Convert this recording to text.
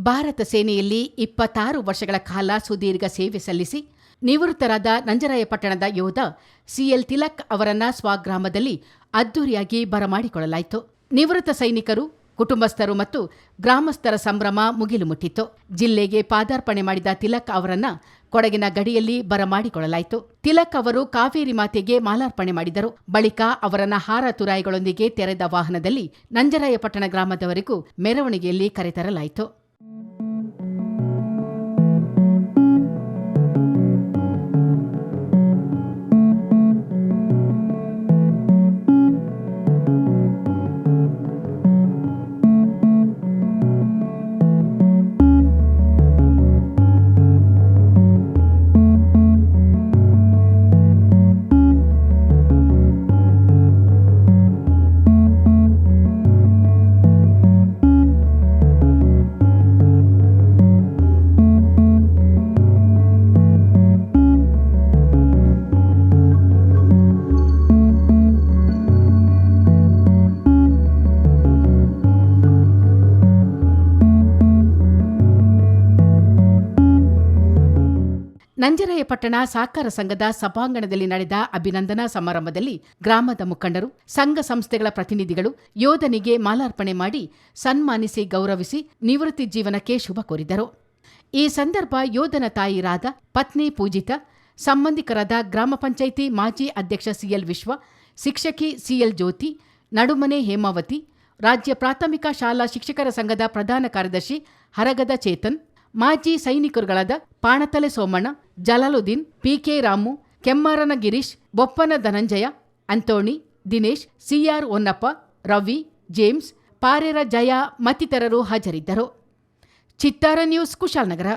ಭಾರತ ಸೇನೆಯಲ್ಲಿ 26 ವರ್ಷಗಳ ಕಾಲ ಸುದೀರ್ಘ ಸೇವೆ ಸಲ್ಲಿಸಿ ನಿವೃತ್ತರಾದ ನಂಜರಾಯಪಟ್ಟಣದ ಯೋಧ ಸಿಎಲ್ ತಿಲಕ್ ಅವರನ್ನ ಸ್ವಗ್ರಾಮದಲ್ಲಿ ಅದ್ದೂರಿಯಾಗಿ ಬರಮಾಡಿಕೊಳ್ಳಲಾಯಿತು. ನಿವೃತ್ತ ಸೈನಿಕರು, ಕುಟುಂಬಸ್ಥರು ಮತ್ತು ಗ್ರಾಮಸ್ಥರ ಸಂಭ್ರಮ ಮುಗಿಲು ಮುಟ್ಟಿತ್ತು. ಜಿಲ್ಲೆಗೆ ಪಾದಾರ್ಪಣೆ ಮಾಡಿದ ತಿಲಕ್ ಅವರನ್ನ ಕೊಡಗಿನ ಗಡಿಯಲ್ಲಿ ಬರಮಾಡಿಕೊಳ್ಳಲಾಯಿತು. ತಿಲಕ್ ಅವರು ಕಾವೇರಿ ಮಾತೆಗೆ ಮಾಲಾರ್ಪಣೆ ಮಾಡಿದರು. ಬಳಿಕ ಅವರನ್ನ ಹಾರ ತುರಾಯಿಗಳೊಂದಿಗೆ ತೆರೆದ ವಾಹನದಲ್ಲಿ ನಂಜರಾಯಪಟ್ಟಣ ಗ್ರಾಮದವರೆಗೂ ಮೆರವಣಿಗೆಯಲ್ಲಿ ಕರೆತರಲಾಯಿತು. ನಂಜರಾಯಪಟ್ಟಣ ಸಹಕಾರ ಸಂಘದ ಸಭಾಂಗಣದಲ್ಲಿ ನಡೆದ ಅಭಿನಂದನಾ ಸಮಾರಂಭದಲ್ಲಿ ಗ್ರಾಮದ ಮುಖಂಡರು, ಸಂಘ ಸಂಸ್ಥೆಗಳ ಪ್ರತಿನಿಧಿಗಳು ಯೋಧನಿಗೆ ಮಾಲಾರ್ಪಣೆ ಮಾಡಿ ಸನ್ಮಾನಿಸಿ ಗೌರವಿಸಿ ನಿವೃತ್ತಿ ಜೀವನಕ್ಕೆ ಶುಭ ಕೋರಿದರು. ಈ ಸಂದರ್ಭ ಯೋಧನ ತಾಯಿ ರಾಧಾ, ಪತ್ನಿ ಪೂಜಿತಾ, ಸಂಬಂಧಿಕರಾದ ಗ್ರಾಮ ಪಂಚಾಯಿತಿ ಮಾಜಿ ಅಧ್ಯಕ್ಷ ಸಿಎಲ್ ವಿಶ್ವ, ಶಿಕ್ಷಕಿ ಸಿಎಲ್ ಜ್ಯೋತಿ, ನಡುಮನೆ ಹೇಮಾವತಿ, ರಾಜ್ಯ ಪ್ರಾಥಮಿಕ ಶಾಲಾ ಶಿಕ್ಷಕರ ಸಂಘದ ಪ್ರಧಾನ ಕಾರ್ಯದರ್ಶಿ ಹರಗದ ಚೇತನ್, ಮಾಜಿ ಸೈನಿಕರುಗಳಾದ Panatale Somanna, Jalaluddin, PK Ramu, Kemmarana Girish, Boppana Dhananjaya, Anthony, Dinesh, CR Honnappa, Ravi, James, Parera Jaya ಮತ್ತಿತರರು ಹಾಜರಿದ್ದರು. ಚಿತ್ತಾರ ನ್ಯೂಸ್, ಕುಶಾಲನಗರ.